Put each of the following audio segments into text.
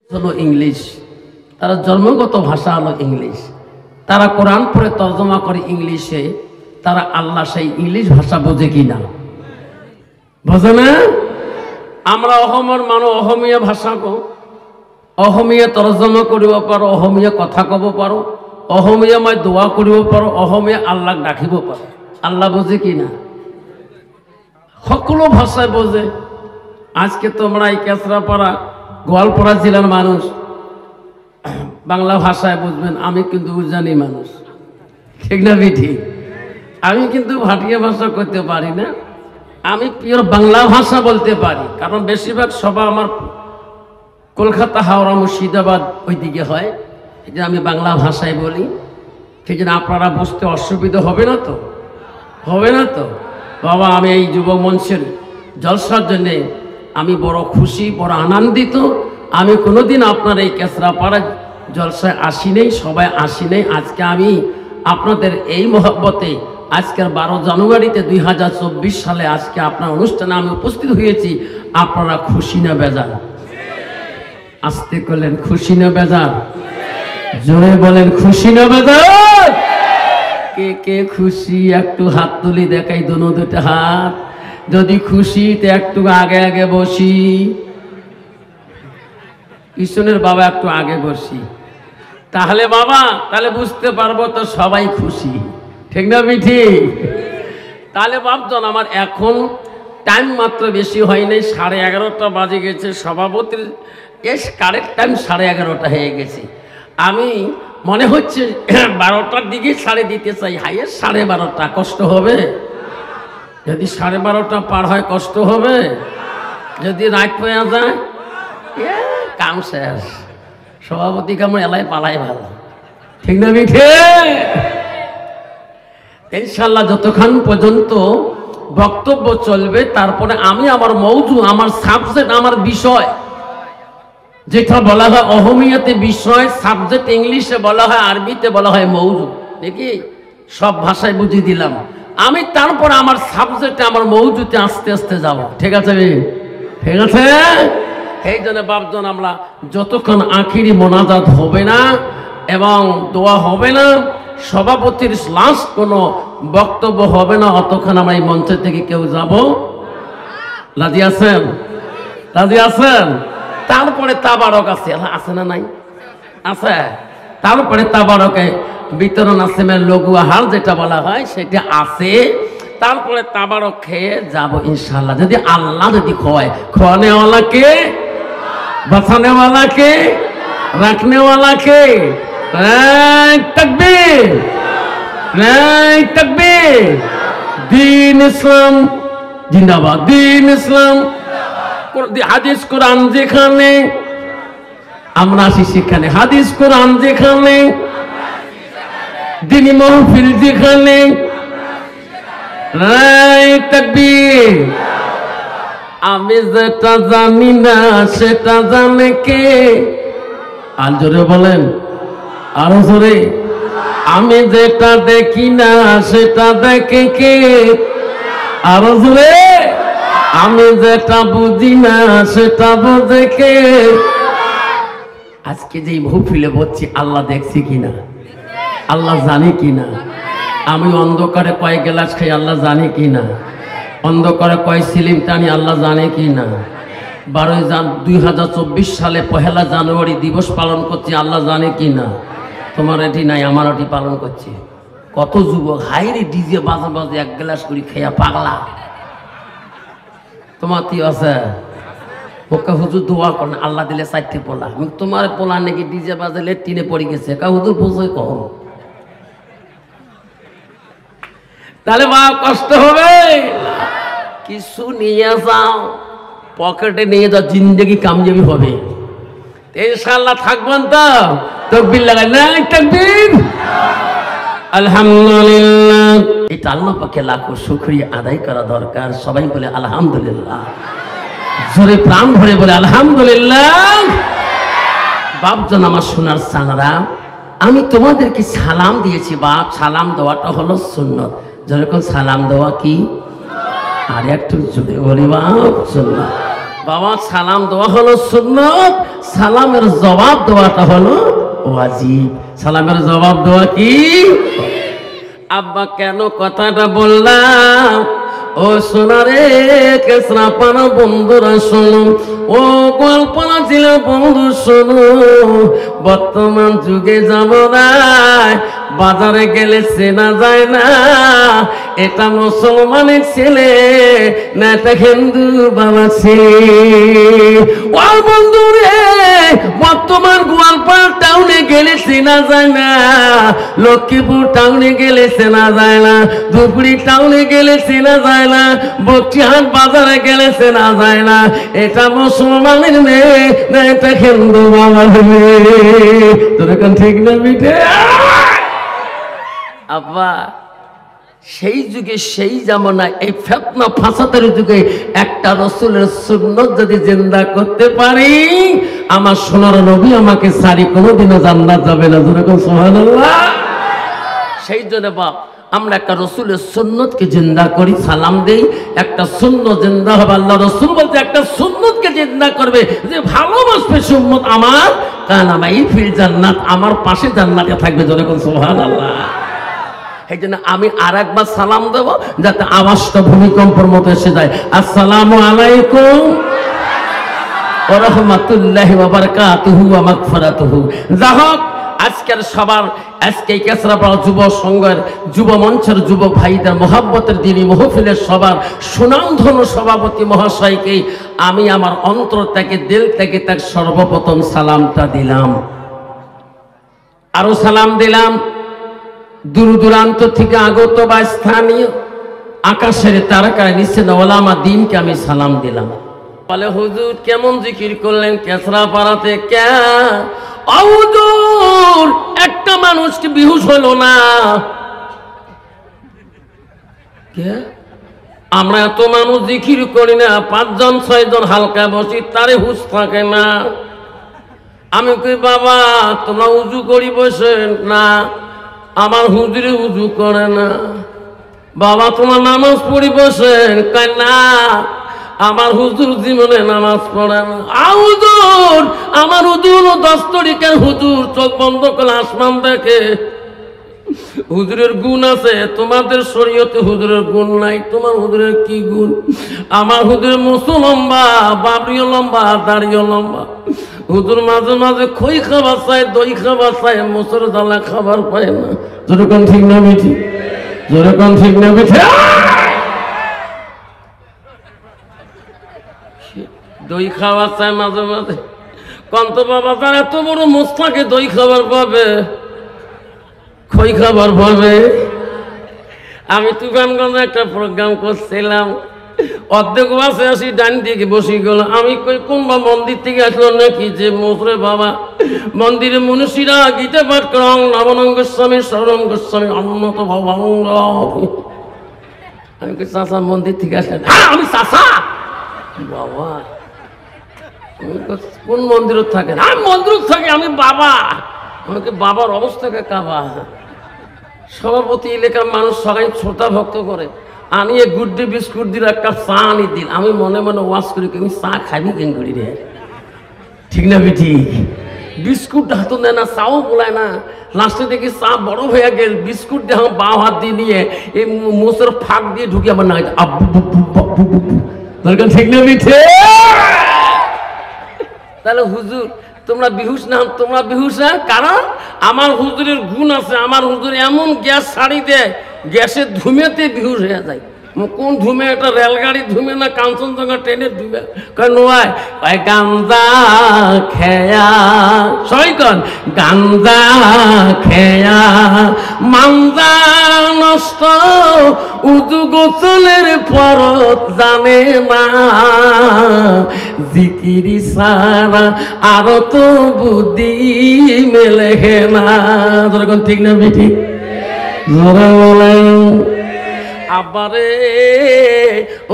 হলো ইংলিশ, তারা জন্মগত ভাষা হলো ইংলিশ। তারা কোরআন পড়ে তর্জমা করে ইংলিশে, তারা আল্লাহ সেই ইংলিশ ভাষা বোঝে কিনা? বোঝে না। আমরা অসমৰ মানুহ অসমীয়া ভাষা কওঁ, অসমীয়া তৰ্জমা কৰিব পাৰোঁ, অসমীয়া কথা ক'ব পাৰোঁ, অসমীয়া মই দোৱা কৰিব পাৰোঁ, অসমীয়া আল্লাহক ডাকিব পাৰোঁ। আল্লাহ বোঝে কিনা? সকলো ভাষাই বোঝে। আজকে তোমরা এই কেশরাপাড়া গোয়ালপাড়া জেলার মানুষ বাংলা ভাষায় বুঝবেন, আমি কিন্তু উজানি মানুষ, ঠিক না বিঠি? আমি কিন্তু ভাটিয়া ভাষা করতে পারি না, আমি পিওর বাংলা ভাষা বলতে পারি। কারণ বেশিরভাগ সভা আমার কলকাতা, হাওড়া, মুর্শিদাবাদ ওই দিকে হয়, এই জন্য আমি বাংলা ভাষায় বলি। সেই জন্য আপনারা বুঝতে অসুবিধা হবে না তো? হবে না তো? বাবা, আমি এই যুব মঞ্চের জলসার জন্যে আমি বড় খুশি, বড় আনন্দিত। আমি কোনোদিন আপনার এই কেশরাপাড়া জলসায় আসি নেই, সবাই আসি নেই। আজকে আমি আপনাদের এই মহব্বতে আজকের 12 জানুয়ারিতে 2024 সালে আজকে আপনার অনুষ্ঠানে আমি উপস্থিত হয়েছি। আপনারা খুশি না বেজার? আসতে করলেন খুশি না বেজার? জোরে বলেন খুশি না বেজার? কে কে খুশি একটু হাত তুলি দেখাই, দুটো হাত। যদি খুশি তো একটু আগে আগে বসি, পিছনের বাবা একটু আগে বসি, তাহলে বাবা তাহলে বুঝতে পারবো তো সবাই খুশি, ঠিক না বিঠি? তাহলে বাপজন, আমার এখন টাইম মাত্র বেশি হয় নাই, 11:30 বাজে গেছে। সভাপতির এস কারেক্ট টাইম 11:30 হয়ে গেছে। আমি মনে হচ্ছে 12টার দিকে ছাড়ে দিতে চাই, হাইয়েস্ট 12:30। কষ্ট হবে? যদি 12:30 পার হয় কষ্ট হবে? যদি রাত হয়ে যায় কাম শেষ। সভাপতি কামড় এলাই পালাই ভালো, ঠিক না মিঠে? ইনশাল্লাহ যতক্ষণ পর্যন্ত বক্তব্য চলবে, তারপরে আমি আমার মৌজু, আমার সাবজেক্ট, আমার বিষয় যেটা বলা হয় অহমিয়াতে বিষয়, সাবজেক্ট ইংলিশে বলা হয়, আরবিতে বলা হয় মৌজু, দেখি সব ভাষায় বুঝিয়ে দিলাম আমি। তারপরে আমার সাবজেক্টে, আমার মৌজুতে আস্তে আস্তে যাব, ঠিক আছে? ঠিক আছে। এই জন্য বাপজন, আমরা যতক্ষণ আখিরি মোনাজাত হবে না এবং দোয়া হবে না, সভাপতির লাস্ট কোনো বক্তব্য হবে না, অতক্ষণ আমরা এই মঞ্চ থেকে কেউ যাব। রাজি আছেন? রাজি আছেন? তারপরে তাবারক আছে, আছে না নাই? আছে। তারপরে তাবারকে বিতরণ আছে, লঘু আহার যেটা বলা হয় সেটা আছে। তারপরে তাবারক খেয়ে যাব ইনশাল্লাহ, যদি আল্লাহ যদি খোয়ায়। খোয়ানেওয়ালা কে? বাঁচানেওয়ালা কে? রাখনেওয়ালা কে? তাকবীর, তাকবীর। দ্বীন ইসলাম জিন্দাবাদ, দ্বীন ইসলাম। হাদিস কোরআন যেখানে, আমরা আসি সেখানে। হাদিস কোরআন যেখানে, দ্বীনি মাহফিল যেখানে, তাকবীর। আমি যেটা জানি না সেটা জানে কে? আর জোরে বলেন, আরো জোরে। আমি যেটা দেখি না সেটা দেখে কে? আরো জোরে। আমি যেটা বুঝি না সেটা বোঝে কে? আজকে যে মাহফিলে বলছি, আল্লাহ দেখছি কিনা? আল্লাহ জানে কিনা? আমি অন্ধকারে কয় গ্লাস খাই, আল্লাহ জানে কিনা? অন্ধকারে কয় সিলিম টানি, আল্লাহ জানে কিনা? 2024 সালে 1 জানুয়ারি দিবস পালন করছি, আল্লাহ জানে কিনা? তোমার এটি নাই, আমার এটি পালন করছি। কত যুবক হাইরে ডিজে বাজে বাজে 1 গ্লাস করে খেয়া পাগলা। তোমার কি আছে? ওকে হুজুর দোয়া করেন, আল্লাহ দিলে 4টি পোলা। তোমার পোলা নাকি ডিজে বাজালে টিনে পড়ে গেছে, কা হুজুর বুঝে কখন? তাহলে মা কষ্ট হবে, কিছু নিয়ে যাও, পকেটে নিয়ে যাও, জিন্দেগি কামযাবি হবে ইনশাআল্লাহ। থাকবেন তো? তাকবীর লাগাই না, তাকবীর। আলহামদুলিল্লাহ। এটা আল্লাহ পাকে লাখো শুকরিয়া আদায় করা দরকার। সবাই বলে আলহামদুলিল্লাহ, জোরে প্রাণ ভরে বলে আলহামদুলিল্লাহ। বাপজন, আমার সোনার সানারা, আমি তোমাদেরকে সালাম দিয়েছি বাপ। সালাম দেওয়াটা হলো সুন্নত। যেরকম সালাম দেওয়া কি? আর একটু জোরে বলি বাপ, সুন্নত। বাবা সালাম দেওয়া হলো সুন্নত, সালামের জবাব দেওয়াটা হলো ওয়াজিব। সালামের জবাব দেওয়া কি? আব্বা কেন কথাটা বললাম? ও সোনারে কেসরা পানা বন্ধুরা শোনো, ও গোয়ালপাড়া জেলা বন্ধু শোনো, বর্তমান যুগে জামানায় বাজারে গেলে চেনা যায় না এটা মুসলমানের ছেলে না এটা হিন্দু বাবা ছেলে। ও বন্ধু রে, বর্তমান গোয়ালপাড়া টাউনে গেলে চেনা যায় না, লক্ষ্মীপুর টাউনে গেলে চেনা যায় না, ধুপগুড়ি টাউনে গেলে চেনা যায় না, বটিহাট বাজারে গেলে চেনা যায় না এটা মুসলমানের মেয়ে না এটা হিন্দু বাবার মেয়ে। তোর এখন ঠিক না মিঠে? আব্বা সেই যুগে সেই জামানায় এই ফিতনা ফাসাদের যুগে একটা রাসূলের সুন্নাত যদি জিন্দা করতে পারি, আমার সোনার নবী আমাকে সারি কোনোদিনও জান্নাত যাবে না। যেরকম সুবহানাল্লাহ। সেই জন্য বাপ আমরা একটা রাসূলের সুন্নতকে জিন্দা করি, সালাম দেই, একটা সুন্নত জিন্দা হবে। আল্লাহ রাসূল বলতে একটা সুন্নতকে জিন্দা করবে যে ভালোবাসবে সুন্নত আমার, কারণ আমার এই ফিল জান্নাত আমার পাশে জান্নাতে থাকবে। যেরকম সুবহানাল্লাহ। এই জন্য আমি আর একবার সালাম দেব যাতে আওয়াজটা ভূমিকম্পের মতো এসে যায়। আসসালামু আলাইকুম ওয়া রাহমাতুল্লাহি ওয়া বারাকাতুহু ওয়া মাগফিরাতুহু। যা হোক আজকের সবার আজকে কেসরাপাড়া যুব সংঘের যুব মঞ্চের যুবক ভাইদের মহব্বতের দিনী মহফিলের সবার সুনামধন্য সভাপতি মহাশয়কে আমি আমার অন্তর থেকে দিল থেকে তার সর্বপ্রথম সালামটা দিলাম। আরো সালাম দিলাম দূর দূরান্ত থেকে আগত বা স্থানীয় আকাশের তারকায় নিচে ওলামা দিনকে আমি সালাম দিলাম। বলে হুজুর কেমন জিকির করলেন কেসরাপাড়াতে? হুজুর একটা মানুষ কি বেহুশ হলো না? আমরা এত মানুষ জিকির করি না, 5 জন 6 জন হালকা বসি তারে হুশ থাকে না। আমি কই বাবা তোমরা উজু করি বসেন না, আমার হুজুরে উজু করে না। বাবা তোমার নামাজ পড়ি বসেন, কয় না আমার হুজুর জীবনে নামাজ পড়ে না। হুজুর আমার হুজুর 10 তারিখের হুজুর চোখ বন্ধ করে আসমান দেখে। হুজুরের গুণ আছে, তোমাদের শরীয়তে হুজুরের গুণ নাই। তোমার হুজুরের কি গুণ? আমার হুজুরের মুসু লম্বা, বাবরিও লম্বা, দাড়িও লম্বা। হুজুর মাঝে মাঝে খই খাবার চায়, দই খাবার চায়, মোসর জ্বালা খাবার পায় না। যেরকম ঠিক না মিঠি? যেরকম ঠিক না মিঠে? দই খাবার চায় মাঝে মাঝে। কন্ত বাবা তার এত বড় মোস্তাকে দই খাবার পাবে, খই খাবার পাবে? আমি তুফানগঞ্জে একটা প্রোগ্রাম করছিলাম, অর্ধেক বাসে আসি ডান দিকে বসে গেল। আমি কই কোন বা মন্দির থেকে আসলো নাকি যে মোসরে বাবা মন্দিরে মনীষীরা গীতা পাঠ করং নবনং গোস্বামী শরণং গোস্বামী অন্নত ভবঙ্গ। আমি কই চাচা মন্দির থেকে আসলেন? আমি চাচা। বাবা কোন মন্দিরত থাকেন? আমি মন্দিরত থাকি। আমি বাবা। আমাকে বাবার অবস্থাকে কাবা। সভাপতি এলাকার মানুষ সবাই শ্রোতা ভক্ত করে আনিয়ে গুড ডে বিস্কুট দিল, একটা চা আনি দিল। আমি মনে মনে ওয়াজ করি আমি চা খাবি কেন করি রে? ঠিক না বিঠি? বিস্কুট হাতও দেয় না, চাও বলায় না। লাস্টে দেখি চা বড় হয়ে গেল, বিস্কুট দিয়ে আমার বাঁ হাত দিয়ে নিয়ে এই মোচের ফাঁক দিয়ে ঢুকে আমার না আব্বু দরকার। ঠিক না বিঠে? তাহলে হুজুর তোমরা বিহুস না, তোমরা বিহুস না, কারণ আমার হুজুরের গুণ আছে। আমার হুজুর এমন গ্যাস ছাড়ি দেয়, গ্যাসের ধুমেতে বিহুস হয়ে যায়। কোন ধুমে? একটা রেলগাড়ি ধুমে না কাঞ্চনজঙ্ঘা ট্রেনের ধুমে? নয় গান্দা খেয়া সবাই কন গান্দা খেয়া মান্দা নষ্ট উদু গোসলের পরত জানে না, জিকিরি সারা আরো তো বুদ্ধি মেলে না। যেরকম ঠিক না বেটি? জোরে বলেন। আবারে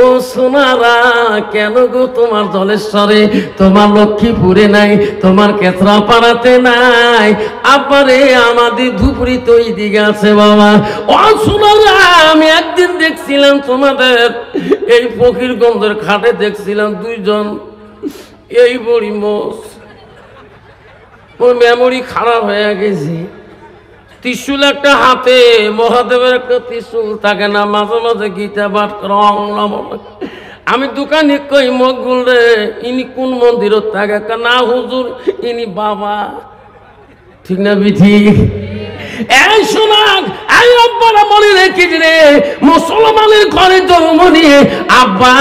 ও সোনারা কেন গো তোমার জলেশ্বরে, তোমার লক্ষ্মীপুরে নাই, তোমার কেসরাপাড়াতে নাই, আবারে আমাদের ধুপড়ি তো এই দিকে আছে বাবা। ও সোনারা আমি একদিন দেখছিলাম তোমাদের এই ফকিরগঞ্জের ঘাটে, দেখছিলাম 2 জন এই বড়ি মোষ ওর মেমোরি খারাপ হয়ে গেছে ত্রিশূল একটা হাতে মহাদেবের একটা ত্রিশূল থাকে না মাঝে মাঝে গীতা পাঠ রং আমি দোকানে কই মকবুল রে ইনি কোন মন্দিরত থাকে না হুজুর ইনি বাবা ঠিক না বিধি এই শোনাক এই আব্বারা মনে রেখেছি রে মুসলমানের ঘরে জন্ম নিয়ে আব্বা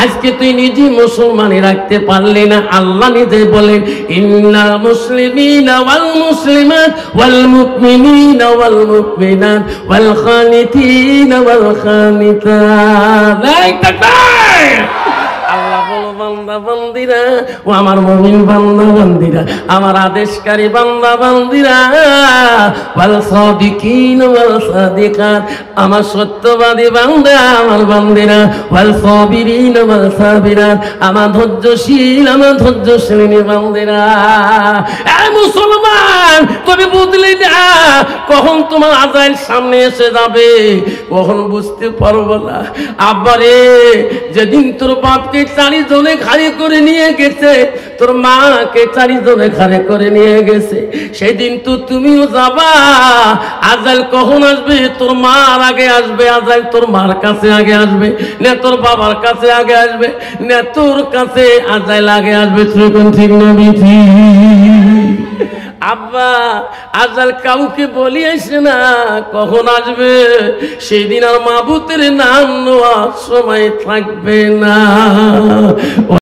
আজকে তুই নিজে মুসলমানি রাখতে পারলি না আল্লাহ নিজে বলেন ইন্নাল মুসলিমিনা ওয়াল মুসলিমাত ওয়াল মুমিনিনা ওয়াল মুমিনাত ওয়াল খানিতিনা ওয়াল খানিতাত এই তাকবীর আল্লাহ বলো বান্দা বান্দিরা ও আমার মুমিন বান্দা বান্দিরা আমার আদেশকারী বান্দা বান্দিরা ওয়াল সাদিকিন ওয়াল সাদিকাত আমার সত্যবাদী বান্দা আমার বান্দিরা ওয়াল সাবিরিন ওয়াল সাবিরাত আমার ধৈর্যশীল আমার ধৈর্যশীলিনী বান্দিরা এই মুসলমান তুমি বুঝলি না কখন তোমার আযাল সামনে এসে যাবে কখন বুঝতে পারবে না আব্বারে যেদিন তোর বাপকে চারিজনে ঘাড়ে করে নিয়ে গেছে তোর মাকে চারিজনে ঘাড়ে করে নিয়ে গেছে সেদিন তো তুমিও যাবা আযাল কখন আসবে তোর মার আগে আসবে আযাল তোর মার কাছে আগে আসবে না তোর বাবার কাছে আগে আসবে না তোর কাছে আযাল আগে আসবে সেরকম ঠিক না বিধি আব্বা আযাল কাউকে বলিস না কখন আসবে সেদিন আর মাবুতের নাম নেওয়ার সময় থাকবে না